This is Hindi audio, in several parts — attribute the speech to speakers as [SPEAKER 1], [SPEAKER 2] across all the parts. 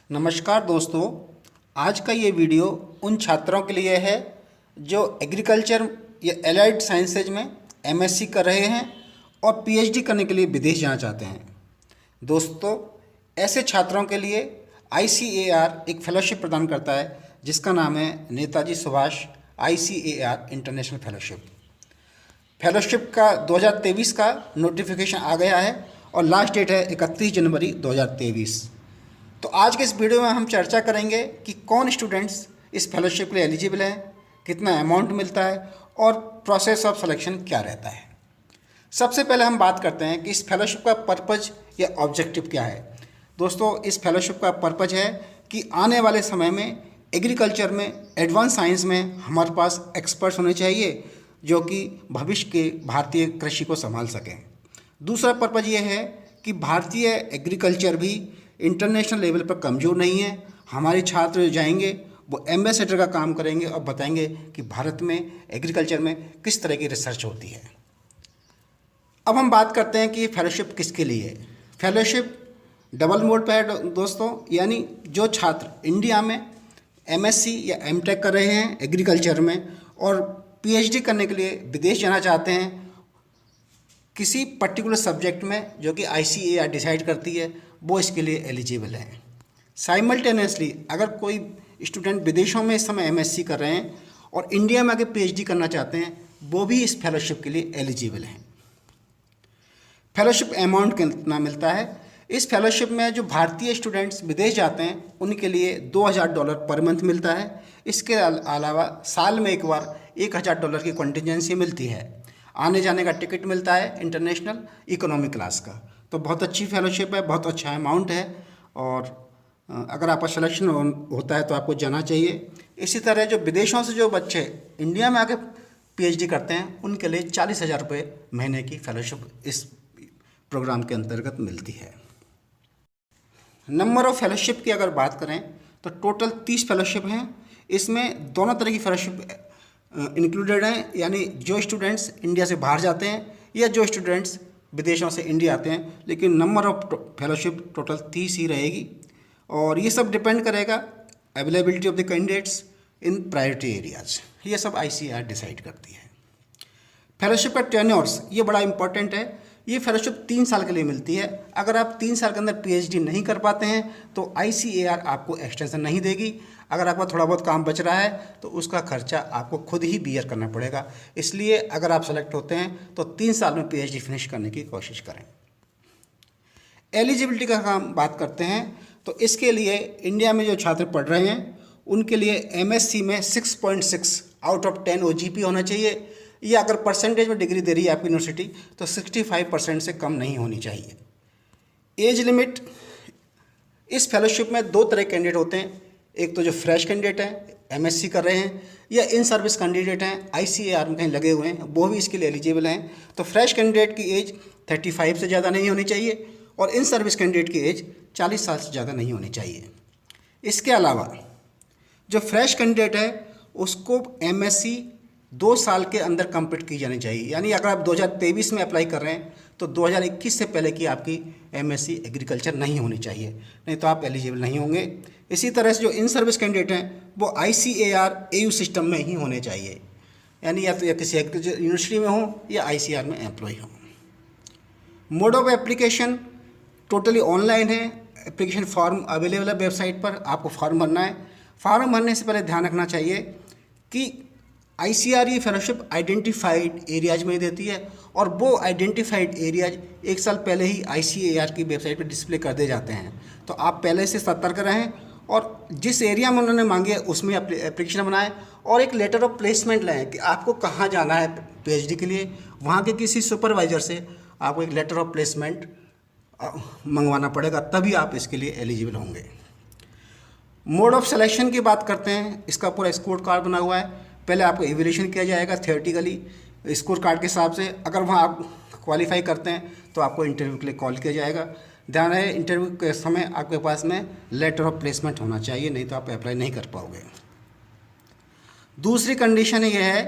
[SPEAKER 1] नमस्कार दोस्तों, आज का ये वीडियो उन छात्रों के लिए है जो एग्रीकल्चर या एलाइड साइंसेज में एमएससी कर रहे हैं और पीएचडी करने के लिए विदेश जाना चाहते हैं। दोस्तों, ऐसे छात्रों के लिए आईसीएआर एक फेलोशिप प्रदान करता है जिसका नाम है Netaji Subhash ICAR international fellowship का 2023 का नोटिफिकेशन आ गया है और लास्ट डेट है 31 जनवरी 2023। तो आज के इस वीडियो में हम चर्चा करेंगे कि कौन स्टूडेंट्स इस फेलोशिप के लिए एलिजिबल हैं, कितना अमाउंट मिलता है और प्रोसेस ऑफ सिलेक्शन क्या रहता है। सबसे पहले हम बात करते हैं कि इस फेलोशिप का पर्पज़ या ऑब्जेक्टिव क्या है। दोस्तों, इस फेलोशिप का पर्पज़ है कि आने वाले समय में एग्रीकल्चर में, एडवांस साइंस में हमारे पास एक्सपर्ट्स होने चाहिए जो कि भविष्य के भारतीय कृषि को संभाल सकें। दूसरा पर्पज़ ये है कि भारतीय एग्रीकल्चर भी इंटरनेशनल लेवल पर कमज़ोर नहीं है। हमारे छात्र जो जाएंगे वो एम्बेसडर का काम करेंगे और बताएंगे कि भारत में एग्रीकल्चर में किस तरह की रिसर्च होती है। अब हम बात करते हैं कि फेलोशिप किसके लिए है। फेलोशिप डबल मोड पर है दोस्तों, यानी जो छात्र इंडिया में एमएससी या एमटेक कर रहे हैं एग्रीकल्चर में और पीएचडी करने के लिए विदेश जाना चाहते हैं किसी पर्टिकुलर सब्जेक्ट में जो कि आईसीएआर डिसाइड करती है, वो इसके लिए एलिजिबल हैं। साइमल्टेनियसली अगर कोई स्टूडेंट विदेशों में इस समय एमएससी कर रहे हैं और इंडिया में आके पीएचडी करना चाहते हैं, वो भी इस फेलोशिप के लिए एलिजिबल हैं। फेलोशिप अमाउंट कितना मिलता है? इस फेलोशिप में जो भारतीय स्टूडेंट्स विदेश जाते हैं उनके लिए $2000 पर मंथ मिलता है। इसके अलावा साल में एक बार $1000 की कॉन्टिजेंसी मिलती है। आने जाने का टिकट मिलता है इंटरनेशनल इकोनॉमी क्लास का। तो बहुत अच्छी फेलोशिप है, बहुत अच्छा अमाउंट है और अगर आपका सिलेक्शन होता है तो आपको जाना चाहिए। इसी तरह जो विदेशों से जो बच्चे इंडिया में आके पीएचडी करते हैं उनके लिए ₹40,000 महीने की फेलोशिप इस प्रोग्राम के अंतर्गत मिलती है। नंबर ऑफ फेलोशिप की अगर बात करें तो टोटल 30 फेलोशिप हैं। इसमें दोनों तरह की फेलोशिप इंक्लूडेड हैं, यानी जो स्टूडेंट्स इंडिया से बाहर जाते हैं या जो स्टूडेंट्स विदेशों से इंडिया आते हैं, लेकिन नंबर ऑफ फेलोशिप टोटल 30 ही रहेगी और ये सब डिपेंड करेगा availability of the candidates in priority areas. ये सब आईसीएआर डिसाइड करती है। फेलोशिप का टेन्योर्स ये बड़ा इंपॉर्टेंट है। ये फेलोशिप 3 साल के लिए मिलती है। अगर आप 3 साल के अंदर पीएचडी नहीं कर पाते हैं तो आईसीएआर आपको एक्सटेंशन नहीं देगी। अगर आपका थोड़ा बहुत काम बच रहा है तो उसका खर्चा आपको खुद ही बियर करना पड़ेगा। इसलिए अगर आप सेलेक्ट होते हैं तो 3 साल में पीएचडी फिनिश करने की कोशिश करें। एलिजिबिलिटी का काम बात करते हैं तो इसके लिए इंडिया में जो छात्र पढ़ रहे हैं उनके लिए एमएससी में 6.6 आउट ऑफ 10 ओजीपी होना चाहिए, या अगर परसेंटेज में डिग्री दे रही है आपकी यूनिवर्सिटी तो 65% से कम नहीं होनी चाहिए। एज लिमिट, इस फेलोशिप में 2 तरह के कैंडिडेट होते हैं। एक तो जो फ्रेश कैंडिडेट हैं, एमएससी कर रहे हैं, या इन सर्विस कैंडिडेट हैं, आईसीएआर में कहीं लगे हुए हैं, वो भी इसके लिए एलिजिबल हैं। तो फ्रेश कैंडिडेट की एज 35 से ज़्यादा नहीं होनी चाहिए और इन सर्विस कैंडिडेट की एज 40 साल से ज़्यादा नहीं होनी चाहिए। इसके अलावा जो फ्रेश कैंडिडेट है उसको एमएससी 2 साल के अंदर कंप्लीट की जानी चाहिए। यानी अगर आप 2023 में अप्लाई कर रहे हैं तो 2021 से पहले की आपकी एमएससी एग्रीकल्चर नहीं होनी चाहिए, नहीं तो आप एलिजिबल नहीं होंगे। इसी तरह से जो इन सर्विस कैंडिडेट हैं वो आईसीएआर एयू सिस्टम में ही होने चाहिए, यानी या तो या किसी यूनिवर्सिटी में हो या आईसीएआर में एम्प्लॉय हो। Mode of application totally online है। एप्लीकेशन फॉर्म अवेलेबल है वेबसाइट पर, आपको फॉर्म भरना है। फॉर्म भरने से पहले ध्यान रखना चाहिए कि आईसीएआर ये फेलोशिप आइडेंटिफाइड एरियाज में देती है और वो आइडेंटिफाइड एरियाज 1 साल पहले ही आईसीएआर की वेबसाइट पर डिस्प्ले कर दिए जाते हैं। तो आप पहले से सतर्क रहें और जिस एरिया में उन्होंने मांगे उसमें एप्लीकेशन बनाएं और एक लेटर ऑफ प्लेसमेंट लें कि आपको कहाँ जाना है पीएचडी के लिए। वहाँ के किसी सुपरवाइज़र से आपको एक लेटर ऑफ प्लेसमेंट मंगवाना पड़ेगा, तभी आप इसके लिए एलिजिबल होंगे। मोड ऑफ सिलेक्शन की बात करते हैं। इसका पूरा स्कोर कार्ड बना हुआ है। पहले आपको इवैल्यूएशन किया जाएगा थियोरेटिकली स्कोर कार्ड के हिसाब से। अगर वहाँ आप क्वालिफाई करते हैं तो आपको इंटरव्यू के लिए कॉल किया जाएगा। ध्यान रहे इंटरव्यू के समय आपके पास में लेटर ऑफ प्लेसमेंट होना चाहिए, नहीं तो आप अप्लाई नहीं कर पाओगे। दूसरी कंडीशन ये है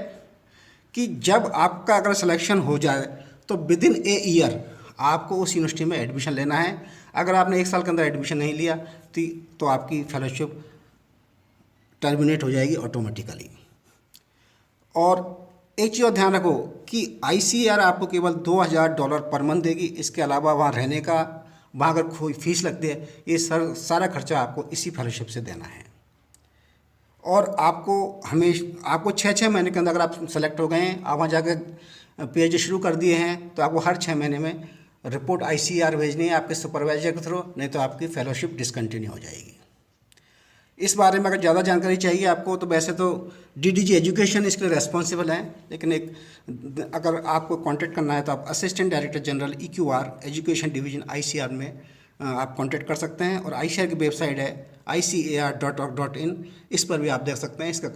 [SPEAKER 1] कि जब आपका अगर सिलेक्शन हो जाए तो विदिन ए ईयर आपको उस यूनिवर्सिटी में एडमिशन लेना है। अगर आपने 1 साल के अंदर एडमिशन नहीं लिया तो आपकी फेलोशिप टर्मिनेट हो जाएगी ऑटोमेटिकली। और एक चीज़ और ध्यान रखो कि ICAR आपको केवल $2000 पर मंथ देगी। इसके अलावा वहाँ रहने का, वहाँ अगर कोई फीस लगती है, ये सारा खर्चा आपको इसी फेलोशिप से देना है। और आपको 6 महीने के अंदर अगर आप सेलेक्ट हो गए हैं, आप वहाँ जाकर PhD शुरू कर दिए हैं, तो आपको हर 6 महीने में रिपोर्ट ICAR भेजनी है आपके सुपरवाइजर के थ्रू, नहीं तो आपकी फेलोशिप डिसकंटिन्यू हो जाएगी। इस बारे में अगर ज़्यादा जानकारी चाहिए आपको, तो वैसे तो DDG एजुकेशन इसके लिए रेस्पॉन्सिबल है, लेकिन अगर आपको कांटेक्ट करना है तो आप assistant director general EQR education division ICAR में आप कांटेक्ट कर सकते हैं। और ICAR की वेबसाइट है icar.org.in, इस पर भी आप देख सकते हैं। इसका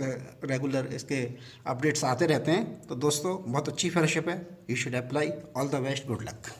[SPEAKER 1] रेगुलर इसके अपडेट्स आते रहते हैं। तो दोस्तों, बहुत अच्छी फेलोशिप है, you should apply. All the best, good luck.